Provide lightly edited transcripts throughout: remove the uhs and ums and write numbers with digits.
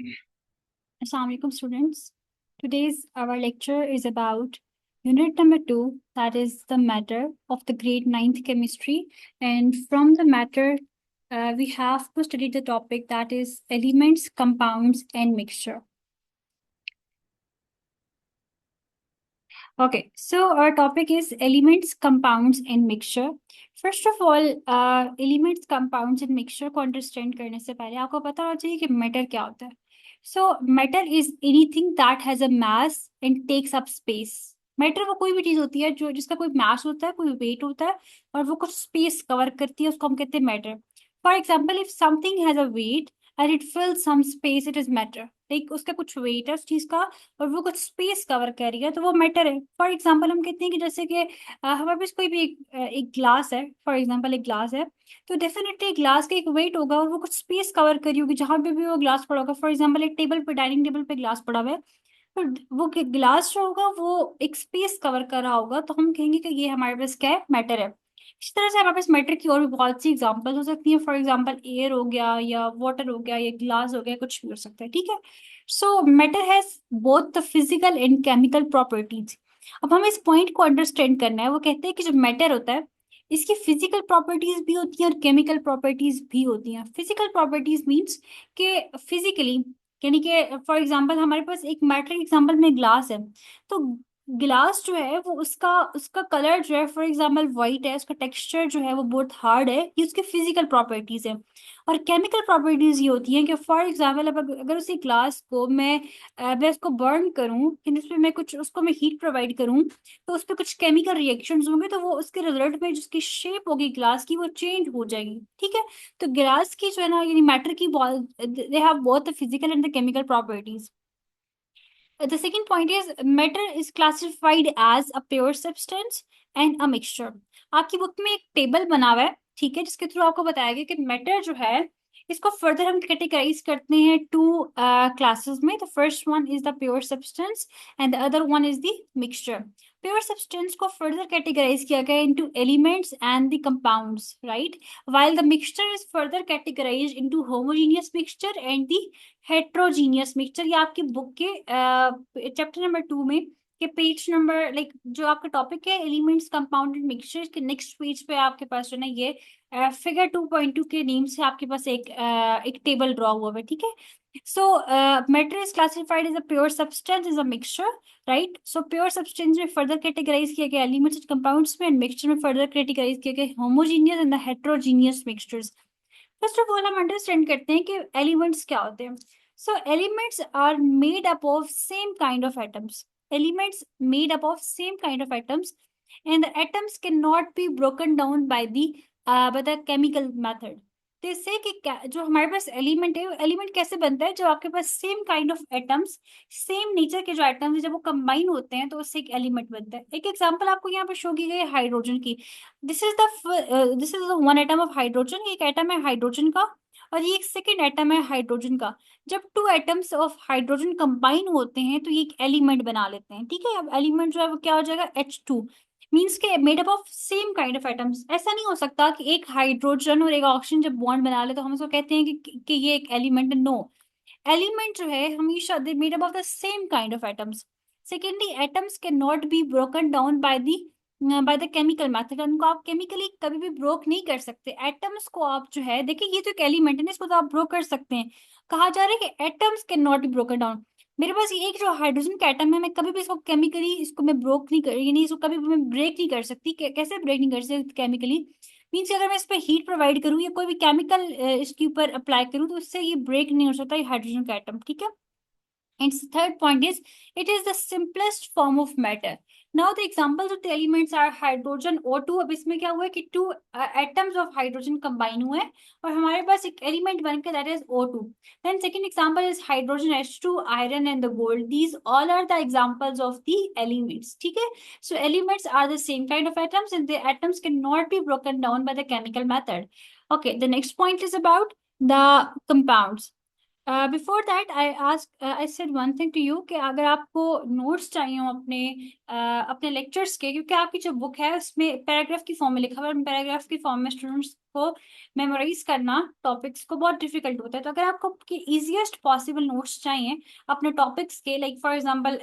Assalamu alaikum students. Today's our lecture is about unit number 2, that is the matter of the grade 9th chemistry. And from the matter, we have to study the topic that is elements, compounds, and mixture. Okay, so our topic is elements, compounds, and mixture. First of all, elements, compounds, and mixture को understand करने से पहले आपको पता होना चाहिए कि matter क्या होता है. So matter is anything that has a mass and takes up space. Matter वो कोई भी चीज होती है जो जिसका कोई मास होता है, कोई वेट होता है और वो कुछ स्पेस कवर करती है, उसको हम कहते हैं matter. For example, if something has a weight and it fills some space, it is matter. Like उसका कुछ वेट है उस चीज का और वो कुछ स्पेस कवर कर रही है, तो वो मैटर है. फॉर एग्जाम्पल हम कहते हैं कि जैसे कि हमारे पास कोई भी एक ग्लास है. फॉर एग्जाम्पल एक ग्लास है, तो डेफिनेटली ग्लास का एक वेट होगा और वो कुछ स्पेस कवर करी होगी जहां पे भी वो ग्लास पड़ा होगा. फॉर एग्जाम्पल एक टेबल पे, डाइनिंग टेबल पे ग्लास पड़ा हुआ है, तो वो ग्लास जो होगा वो एक स्पेस कवर कर रहा होगा, तो हम कहेंगे कि ये हमारे पास क्या है, मैटर है. इस तरह से हमारे पास मैटर की और भी बहुत सी एग्जांपल्स हो सकती हैं. फॉर एग्जांपल एयर हो गया या वाटर हो गया या ग्लास हो गया, कुछ भी हो सकता है. ठीक है. So matter has both the physical and chemical properties. अब हमें इस पॉइंट को अंडरस्टैंड करना है. वो कहते हैं कि जो मैटर होता है इसकी फिजिकल प्रॉपर्टीज भी होती हैं और केमिकल प्रॉपर्टीज भी होती हैं. फिजिकल प्रॉपर्टीज मीन्स कि फिजिकली, यानी कि फॉर एग्जाम्पल हमारे पास एक मैट्रिक एग्जाम्पल में ग्लास है, तो ग्लास जो है वो उसका उसका कलर जो है फॉर एग्जाम्पल वाइट है, उसका टेक्सचर जो है वो बहुत हार्ड है. ये उसकी फिजिकल प्रॉपर्टीज है. और केमिकल प्रॉपर्टीज ये होती हैं कि फॉर एग्जाम्पल अब अगर उसी ग्लास को मैं उसको बर्न करूं, कि जिसमें मैं कुछ उसको मैं हीट प्रोवाइड करूं, तो उस पर कुछ केमिकल रिएक्शंस होंगे, तो वो उसके रिजल्ट में जिसकी शेप होगी ग्लास की वो चेंज हो जाएगी. ठीक है. तो ग्लास की जो है ना, यानी मैटर की, they have both the physical and the chemical properties. The second point is matter is classified as a pure substance and a mixture. आपकी बुक में एक टेबल बना हुआ है, ठीक है, जिसके थ्रू आपको बताया गया कि मैटर जो है इसको फर्दर हम कैटेगराइज करते हैं टू क्लासेस में. The first one is the pure substance and the other one is the mixture. Pure substance को फर्दर कैटेगराइज किया गया into elements and the compounds, right, while the mixture is further categorized into homogeneous mixture and the heterogeneous mixture. ये आपकी book के chapter number 2 में के page number, like जो आपका टॉपिक है एलिमेंट्स, कंपाउंड एंड मिक्सचर, के नेक्स्ट पेज पे आपके पास जो है ना ये फिगर 2.2 के नेम से आपके पास एक टेबल ड्रॉ हुआ है. ठीक है. So matter is classified as a pure substance, is a mixture, right. So pure substance में फर्दर कैटेगराइज किया गया एलिमेंट्स एंड कंपाउंड्स में, एंड मिक्सचर में फर्दर कैटेगराइज किया गया homogeneous and the heterogeneous mixtures. First of all हम understand करते हैं कि एलिमेंट्स क्या होते हैं. So elements are made up of same kind of atoms. Elements made up of same kind of atoms and the atoms can not be broken down by the chemical method. तो इससे कि जो हमारे पास element है, element कैसे बनता है, जब आपके पास same kind of atoms, same nature के जो एटम्स है, जब वो कंबाइन होते हैं तो उससे एक एलिमेंट बनता है. एक एग्जांपल आपको यहाँ पर शो की गई है हाइड्रोजन की. This is the one atom of hydrogen. एक एटम है हाइड्रोजन का और ये एक सेकेंड एटम है हाइड्रोजन का. जब two atoms of hydrogen combine होते हैं तो ये एक एलिमेंट बना लेते हैं. ठीक है. अब एलिमेंट जो है वो क्या हो जाएगा, H2. मीन्स के made up of same kind of atoms. ऐसा नहीं हो सकता कि एक हाइड्रोजन और एक ऑक्सीजन जब बॉन्ड बना ले तो हम उसको कहते हैं कि ये एक एलिमेंट. नो. एलिमेंट जो है हमेशा they made up of the same kind of atoms. Secondly, atoms can not be broken down by the chemical method. उनको आप केमिकली कभी भी ब्रोक नहीं कर सकते. एटम्स को आप जो है देखिए, ये तो एक एलिमेंट है ना, इसको तो आप ब्रोक कर सकते हैं. कहा जा रहा है कि atoms can not be broken down. मेरे पास ये एक जो हाइड्रोजन का एटम है, मैं कभी भी इसको केमिकली इसको मैं ब्रोक नहीं कर, यानी इसको कभी भी मैं ब्रेक नहीं कर सकती. कैसे ब्रेक नहीं कर सकती केमिकली, मीन्स अगर मैं इस पर हीट प्रोवाइड करूँ या कोई भी केमिकल इसके ऊपर अप्लाई करूँ तो उससे ये ब्रेक नहीं हो सकता ये हाइड्रोजन का एटम. ठीक है. And third point is, it is the simplest form of matter. Now the examples of the elements are hydrogen O2. अब इसमें क्या हुआ है कि two atoms of hydrogen combine हुए हैं और हमारे पास एक element बनकर that is O2. Then second example is hydrogen H2, iron and the gold. These all are the examples of the elements. ठीक है. So elements are the same kind of atoms and the atoms cannot be broken down by the chemical method. Okay, the next point is about the compounds. Before that I said one thing to you कि अगर आपको notes चाहिए हो अपने lectures के, क्योंकि आपकी जो बुक है उसमें पैराग्राफ की फॉर्म में लिखा हुआ है, पैराग्राफ की फॉर्म में स्टूडेंट्स आपको मेमोराइज करना टॉपिक्स को बहुत डिफिकल्ट होता है। तो अगर आपको इजीएस्ट पॉसिबल नोट्स चाहिए अपने टॉपिक्स के, लाइक फॉर एग्जांपल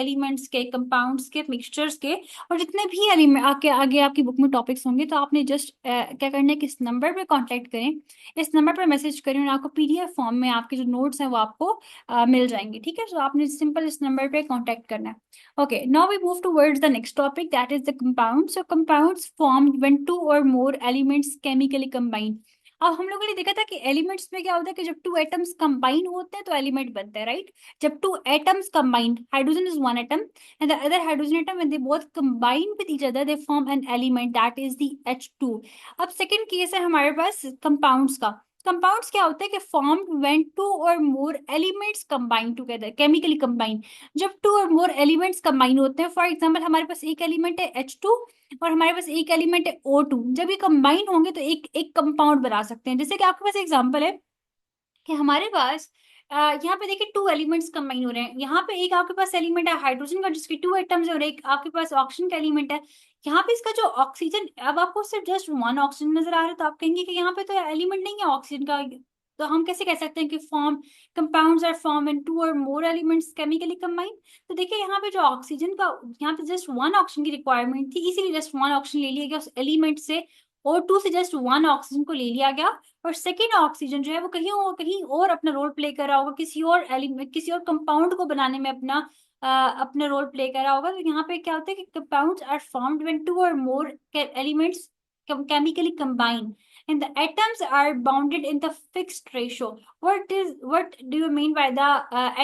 एलिमेंट्स के, कंपाउंड्स के, मिक्सचर्स के, और जितने भी एलिमेंट आगे आगे आपकी बुक में टॉपिक्स होंगे, तो आपने जस्ट क्या करना है कि इस नंबर पे कांटेक्ट करें, इस नंबर पर मैसेज करें, और आपको पीडीएफ फॉर्म में आपके जो नोट्स हैं वो आपको मिल जाएंगे। ठीक है, तो आपने सिंपल इस नंबर पे कांटेक्ट करना है। Okay, now we move towards the next topic, that is the compound. So compounds formed when two or more elements chemically combine. अब हम लोगों ने देखा था कि एलिमेंट्स में क्या होता है कि जब टू एटम्स कंबाइन होते हैं तो एलिमेंट बनता है, राइट। जब two atoms combined, hydrogen is one atom and the other hydrogen atom, when they both combine with each other they form an element, that is the H2। अब second case है हमारे पास compounds का। Compounds क्या होता है कि formed when two और more elements combine together, chemically combine. जब टू और मोर एलिमेंट्स कंबाइन होते हैं, फॉर एग्जांपल हमारे पास एक एलिमेंट है H2 और हमारे पास एक एलिमेंट है O2, जब ये कंबाइन होंगे तो एक एक कंपाउंड बना सकते हैं। जैसे कि आपके पास एग्जांपल है कि हमारे पास यहाँ पे देखिए टू एलिमेंट्स कंबाइन हो रहे हैं। यहाँ पे एक आपके पास एलिमेंट है हाइड्रोजन का जिसके टू एटम्स है, और एक आपके पास ऑक्सीजन का एलिमेंट है। यहाँ पे इसका जो ऑक्सीजन, अब आपको सिर्फ जस्ट वन ऑक्सीजन नजर आ रहा है तो आप कहेंगे कि यहाँ पे तो एलिमेंट नहीं है ऑक्सीजन का। तो हम कैसे कह सकते हैं कि form compounds are form in two और मोर एलिमेंट्स केमिकली कंबाइन। तो देखिए यहाँ पे जो ऑक्सीजन का, यहाँ पे जस्ट वन ऑक्सीजन की रिक्वायरमेंट थी, इसीलिए जस्ट वन ऑक्सीजन ले लिया गया उस एलिमेंट से। O2 से जस्ट वन ऑक्सीजन को ले लिया गया, और सेकेंड ऑक्सीजन जो है वो कहीं और अपना रोल प्ले कर रहा होगा, किसी और एलिमेंट, किसी और कंपाउंड को बनाने में अपना रोल प्ले कर रहा होगा। तो यहाँ पे क्या होता है कि compounds are formed when two और more elements chemically combine and the atoms are bounded in the fixed ratio. What do you mean by the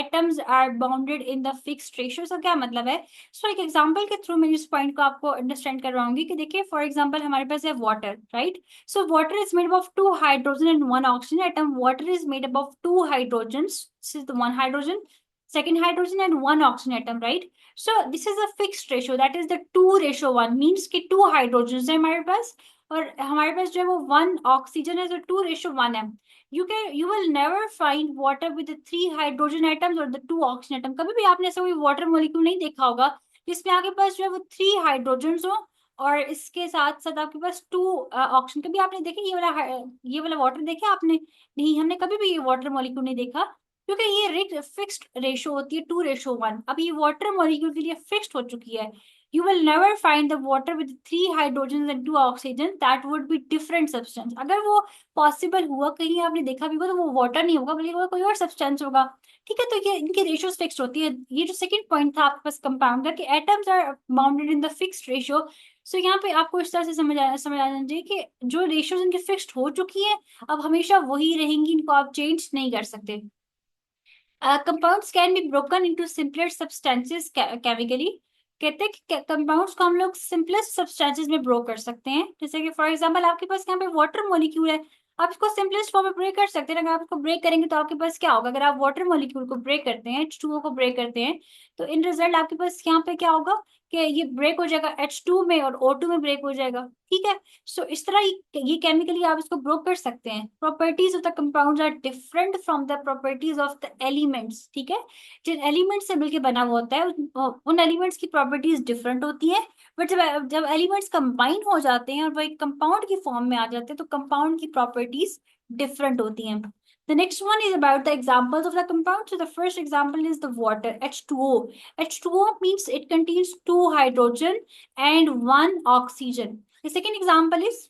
atoms are bounded in the fixed ratio? So क्या मतलब है? सो एक example के through मैं इस point को आपको अंडरस्टैंड करवाऊंगी कि देखिए फॉर एग्जांपल हमारे पास है water, right. So water is made up of two hydrogen and one oxygen atom. Water is made up of two hydrogens. This is the one hydrogen, second hydrogen and one oxygen atom, right? So this is a fixed ratio, that is the 2:1, means कि two hydrogens है हमारे पास और हमारे पास जो है वो one oxygen है, so 2:1 है। You will never find water with the 3 hydrogen atoms or the 2 oxygen atom। कभी भी आपने ऐसा कोई वाटर मॉलिक्यूल नहीं देखा होगा जिसमें आपके पास जो है वो 3 हाइड्रोजन हो और इसके साथ साथ आपके पास 2 ऑक्सीजन। कभी आपने देखे ये वाला वाटर देखा आपने? नहीं, हमने कभी भी ये वाटर मॉलिक्यूल नहीं देखा, क्योंकि ये फिक्स्ड रेशो होती है 2:1। अब ये वाटर मॉलिक्यूल के लिए फिक्स्ड हो चुकी है। You will never find the water with 3 hydrogens and 2 oxygen, that would be different substance। अगर वो पॉसिबल हुआ, कहीं आपने देखा भी होगा, तो वो वाटर नहीं होगा बल्कि वो कोई और सब्सटेंस होगा। ठीक है, तो ये इनकी रेशियोज फिक्स्ड होती है। ये जो सेकंड पॉइंट था आपके पास कंपाउंड का कि atoms are bounded in the fixed ratio. So यहाँ पे आपको इस तरह से समझ आना चाहिए कि जो रेशियोज इनकी फिक्स्ड हो चुकी है अब हमेशा वही रहेंगी, इनको आप चेंज नहीं कर सकते। Compounds can be broken into simpler substances chemically. कहते हैं कि कंपाउंड्स को हम लोग सिंपलेस्ट सब्सटेंसेस में ब्रोक कर सकते हैं। जैसे कि फॉर एग्जांपल आपके पास यहाँ पे वाटर मॉलिक्यूल है, आप इसको सिंपलेस्ट फॉर्म में ब्रेक कर सकते हैं। अगर आप इसको ब्रेक करेंगे तो आपके पास क्या होगा? अगर आप वाटर मॉलिक्यूल को ब्रेक करते हैं, H2O को ब्रेक करते हैं, तो इन रिजल्ट आपके पास यहाँ पे क्या होगा कि ये ब्रेक हो जाएगा H2 में और O2 में ब्रेक हो जाएगा। ठीक है, सो इस तरह ये केमिकली आप इसको ब्रोक कर सकते हैं। Properties of the compounds are different from the properties of the elements. ठीक है, जिन एलिमेंट से मिलकर बना हुआ होता है उन एलिमेंट्स की प्रॉपर्टीज डिफरेंट होती है, बट जब जब एलिमेंट्स कंबाइन हो जाते हैं और वो एक कंपाउंड की फॉर्म में आ जाते हैं तो कंपाउंड की प्रॉपर्टीज डिफरेंट होती हैं। The next one is about the examples of the compound. So the first example is the water, H2O. H2O means it contains 2 hydrogen and 1 oxygen. The second example is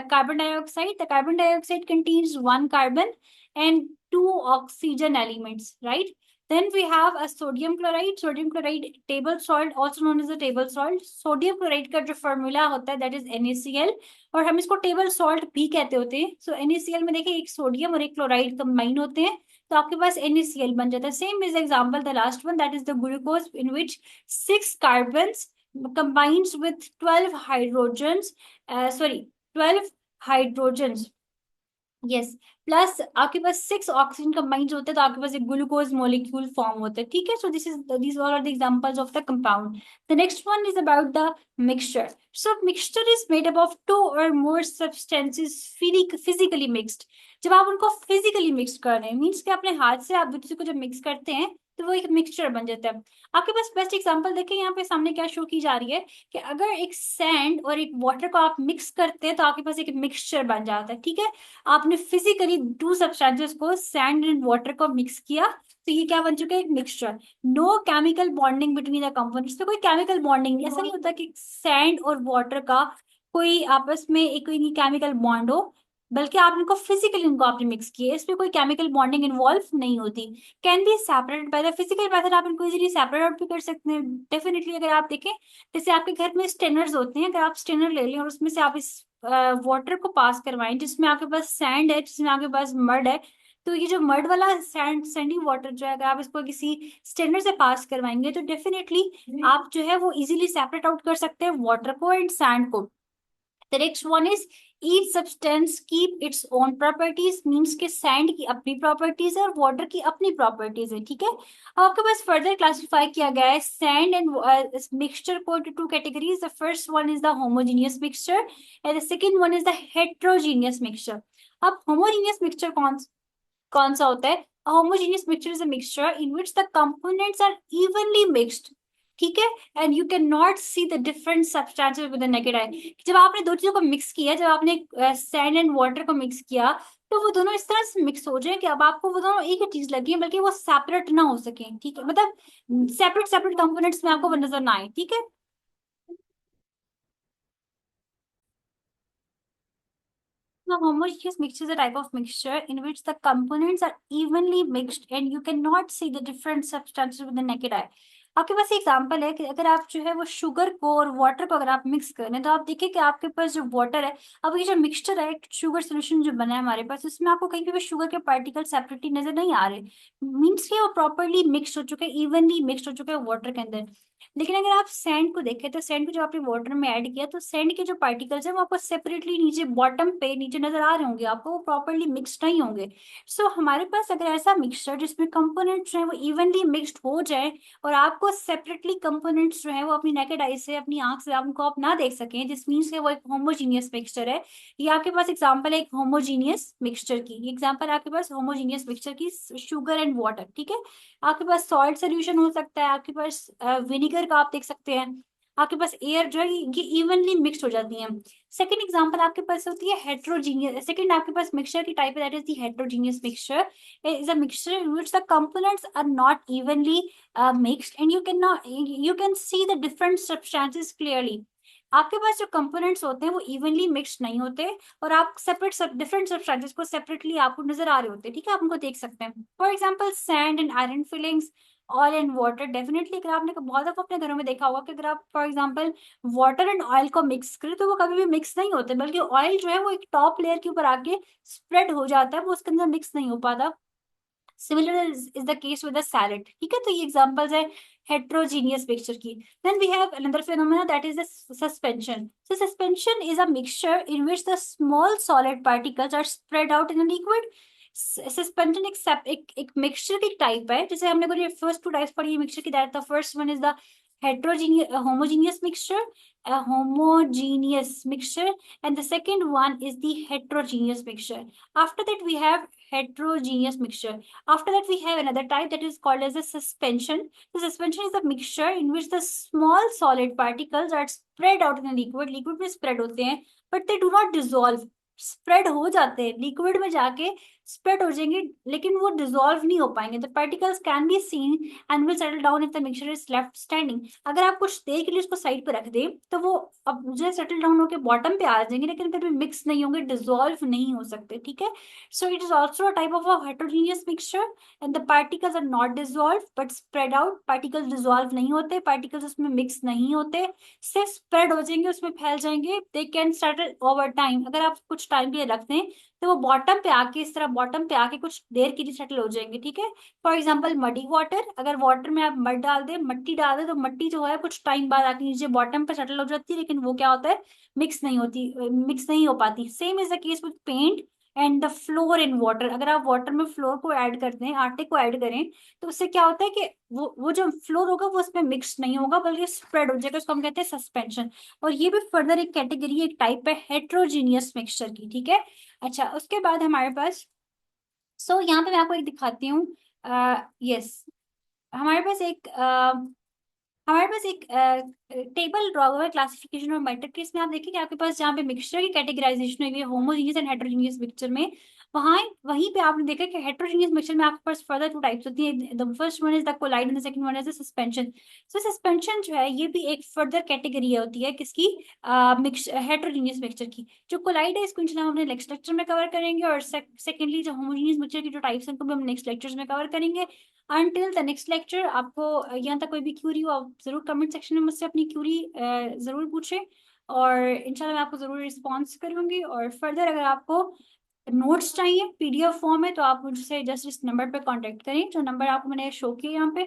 carbon dioxide. The carbon dioxide contains 1 carbon and 2 oxygen elements, right? Then we have a sodium chloride. Sodium chloride table salt, also known as a table salt. Sodium chloride का जो formula होता है that is NaCl, और हम इसको table salt भी कहते होते हैं। सो NaCl में देखिए एक सोडियम और एक क्लोराइड कंबाइन होते हैं तो आपके पास NaCl बन जाता है। Same is example the last one, that is the glucose in which 6 carbons combines with 12 hydrogens, 12 hydrogens, yes, plus आपके पास 6 ऑक्सीजन कंबाइंड होते हैं तो आपके पास एक ग्लूकोज मॉलिक्यूल फॉर्म होता है। ठीक है, सो these all are the examples of the compound. The next one is about the mixture. So mixture is made up of two or more substances physically mixed. जब आप उनको फिजिकली मिक्स कर रहे हैं, मीन्स कि अपने हाथ से आप दूसरे को जब मिक्स करते हैं तो वो एक मिक्सचर बन जाता है। आपके पास बेस्ट एग्जांपल देखें यहाँ पे सामने क्या शो की जा रही है कि अगर एक सैंड और एक वाटर को आप मिक्स करते हैं तो आपके पास एक मिक्सचर बन जाता है, ठीक है। आपने फिजिकली टू सब्सटेंसेस को, सैंड एंड वाटर को मिक्स किया, तो ये क्या बन चुका है, एक mixture. No chemical bonding between the components, तो कोई केमिकल बॉन्डिंग नहीं, ऐसा नहीं होता कि सैंड और वाटर का कोई आपस में एक कोई केमिकल बॉन्ड हो, बल्कि आप इनको फिजिकली इनको आपने मिक्स किया, इसमें कोई केमिकल बॉन्डिंग इन्वॉल्व नहीं होती। Can be separated by the physical method, आप इनको इजीली सेपरेट आउट भी कर सकते हैं डेफिनेटली। अगर आप देखें जैसे आपके घर में स्टेनर्स होते हैं, अगर आप स्टेनर ले लें और उसमें से आप इस वाटर को पास करवाएं जिसमें आपके पास सैंड है, जिसमें आपके पास मड है, तो ये जो मड वाला सैंडी वाटर जो है, अगर आप इसको किसी स्टेनर से पास करवाएंगे तो डेफिनेटली आप जो है वो इजीली सेपरेट आउट कर सकते हैं वाटर को एंड सैंड को। The next one is each substance keep its own properties, means के सैंड की अपनी प्रॉपर्टीज है और वाटर की अपनी प्रॉपर्टीज है, ठीक है। अब आपके पास फर्दर क्लासिफाई किया गया है सैंड एंड मिक्सचर को two categories. The first one is the homogeneous mixture and the second one is the heterogeneous mixture. अब होमोजीनियस मिक्सचर कौन कौन सा होता है? Homogeneous mixture is a mixture in which the components are evenly mixed, ठीक है, and you can not see the different substances with the naked eye. जब आपने दो चीजों को मिक्स किया, जब आपने सैंड एंड वाटर को मिक्स किया, तो वो दोनों इस तरह से मिक्स हो जाए कि अब आपको वो दोनों एक ही चीज लगी है, बल्कि वो सेपरेट ना हो सके, ठीक है, मतलब सेपरेट सेपरेट कंपोनेंट्स में आपको वो नजर ना आए, ठीक है। A homogeneous mixture is a type of mixture in which the components are evenly mixed and you cannot see the different substances with the naked eye. आपके पास एग्जांपल है कि अगर आप जो है वो शुगर को और वाटर को अगर आप मिक्स करें तो आप देखिए कि आपके पास जो वाटर है, अब ये जो मिक्सचर है, शुगर सोल्यूशन जो बना है हमारे पास, इसमें आपको कहीं पे भी शुगर के पार्टिकल सेपरेटली नजर नहीं आ रहे, मीन्स कि वो प्रॉपरली मिक्स हो चुके हैं, इवनली मिक्स हो चुके हैं वाटर के अंदर। लेकिन अगर आप सैंड को देखें तो सैंड को जो आपने वाटर में ऐड किया, तो सैंड के जो पार्टिकल्स हैं वो आपको सेपरेटली नीचे बॉटम पे नीचे नजर आ रहे होंगे, आपको वो प्रॉपरली मिक्सड नहीं होंगे। सो हमारे पास अगर ऐसा मिक्सचर जिसमें कंपोनेंट्स जो है वो इवनली मिक्सड हो जाए और आपको सेपरेटली कंपोनेंट्स जो है वो अपनी नेकेड आई से, अपनी आंख से आप उनको आप ना देख सकें, जिस मीन्स के वो एक होमोजीनियस मिक्सचर है। ये आपके पास एग्जाम्पल है एक होमोजीनियस मिक्सचर की, एग्जाम्पल आपके पास होमोजीनियस मिक्सचर की, शुगर एंड वाटर, ठीक है। आपके पास सॉल्ट सोल्यूशन हो सकता है, आपके पास विनेगर का आप देख सकते हैं, आपके पास एयर जो है ये इवनली मिक्स हो जाती है। सेकंड एग्जांपल आपके पास होती है हेट्रोजीनियस, सेकंड आपके पास मिक्सचर की टाइप है that is the heterogeneous mixture, is a mixture in which the components are not evenly mixed and you can not, you can see the different substances clearly. आपके पास जो components होते हैं वो इवनली मिक्स्ड नहीं होते और आप सेपरेट सब डिफरेंट सब्सटेंसेस को सेपरेटली आपको नजर आ रहे होते हैं, ठीक है, आप उनको देख सकते हैं। For example sand and iron filings, oil and water, definitely अगर आपने बहुत दफा अपने घरों में देखा होगा कि अगर आप for example water and oil को मिक्स करें तो वो कभी भी मिक्स नहीं होते, बल्कि ऑयल जो है वो एक टॉप लेयर के ऊपर आके स्प्रेड हो जाता है, वो उसके अंदर मिक्स नहीं हो पाता। Similar is the case with the salad, ठीक है। तो ये एग्जांपल्स है heterogeneous mixture की। Then we have another phenomena that is the suspension. So suspension is a mixture in which the small solid particles are spread out in a liquid. Suspension एक mixture की type है, जैसे हमने को first two types पढ़ी mixture की, that the first one is the heterogeneous homogeneous mixture, a homogeneous mixture, and the second one is the heterogeneous mixture. After that we have heterogeneous mixture. After that we have another type that is called as a suspension. The suspension is a mixture in which the small solid particles are spread out in a liquid, liquid में spread होते हैं but they do not dissolve, spread हो जाते हैं liquid में जाके, spread हो जाएंगे लेकिन वो डिसॉल्व नहीं हो पाएंगे। The particles can be seen and will settle down if the mixture is left standing. अगर आप कुछ देर के लिए उसको साइड पे रख दें तो वो अब जो सेटल डाउन होकर बॉटम पे आ जाएंगे, लेकिन कभी मिक्स नहीं होंगे, डिसॉल्व नहीं हो सकते, ठीक है। So it is also a type of a heterogeneous mixture and the particles are not dissolve but spread out, particles dissolve नहीं होते, पार्टिकल्स उसमें मिक्स नहीं होते, सिर्फ स्प्रेड हो जाएंगे, उसमें फैल जाएंगे। They can settle over time, अगर आप कुछ टाइम के लिए रखते हैं तो वो बॉटम पे आके इस तरह बॉटम पे आके कुछ देर के लिए सेटल हो जाएंगे, ठीक है। फॉर एग्जाम्पल मडी वाटर, अगर वाटर में आप मड डाल दें, मट्टी डाल दें, तो मट्टी जो है कुछ टाइम बाद आके नीचे बॉटम पे सेटल हो जाती है, लेकिन वो क्या होता है, मिक्स नहीं होती, मिक्स नहीं हो पाती। Same is the case with paint and the flour in water, अगर आप वाटर में फ्लोर को ऐड करते हैं, आटे को ऐड करें, तो उससे क्या होता है कि वो जो फ्लोर होगा वो उसमें मिक्स नहीं होगा बल्कि स्प्रेड हो जाएगा, उसको हम कहते हैं सस्पेंशन। और ये भी फर्दर एक कैटेगरी, एक टाइप है हेट्रोजीनियस मिक्सचर की, ठीक है। अच्छा, उसके बाद हमारे पास, यहाँ पे मैं आपको एक दिखाती हूँ, यस, हमारे पास एक हमारे पास एक टेबल ड्रॉ हुआ है क्लासिफिकेशन और मैटर के। इसमें आप देखिए कि आपके पास जहाँ पे मिक्सचर की कैटेगराइजेशन हुई है होमोजीनियस एंड हेटेरोजीनियस मिक्सचर में, वहाँ वहीं पे आपने देखा कि हेटेरोजीनियस मिक्सचर में आपके पास फर्दर टू टाइप्स होती है। The first one is the colloid and the second one is the suspension. So suspension जो है ये भी एक फर्दर कैटेगरी होती है किसकी, मिक्स हेटेरोजीनियस मिक्सचर की। जो कोलाइड है इसको इंशाल्लाह हम अपने नेक्स्ट लेक्चर में कवर करेंगे, और सेकेंडली जो होमोजीनियस मिक्सचर की जो टाइप्स हैं उनको भी हम नेक्स्ट लेक्चर्स में कवर करेंगे। अनटिल द नेक्स्ट लेक्चर, आपको यहाँ तक कोई भी क्यूरी हो आप जरूर कमेंट सेक्शन में मुझसे अपनी क्यूरी जरूर पूछें, और इंशाल्लाह मैं आपको जरूर रिस्पॉन्स करूंगी। और फर्दर अगर आपको नोट्स चाहिए पीडीएफ फॉर्म है तो आप मुझसे जस्ट इस नंबर पे कांटेक्ट करें, जो नंबर आपको मैंने शो किया यहाँ पे,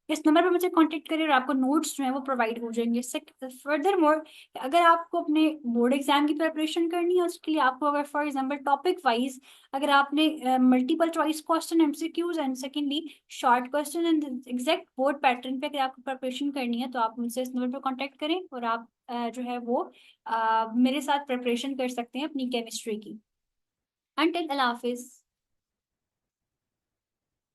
इस नंबर पे मुझे कांटेक्ट करें और आपको नोट्स जो है वो प्रोवाइड हो जाएंगे। फर्दर मोर, अगर आपको अपने बोर्ड एग्जाम की प्रिपरेशन करनी है उसके लिए आपको अगर फॉर एग्जाम्पल टॉपिक वाइज अगर आपने multiple choice question MCQs and secondly short question and exact board pattern पे अगर आपको प्रिपरेशन करनी है तो आप मुझसे इस नंबर पर कांटेक्ट करें और आप जो है वो मेरे साथ प्रिपरेशन कर सकते हैं अपनी केमिस्ट्री की। अंटिल अल्लाह हाफिज।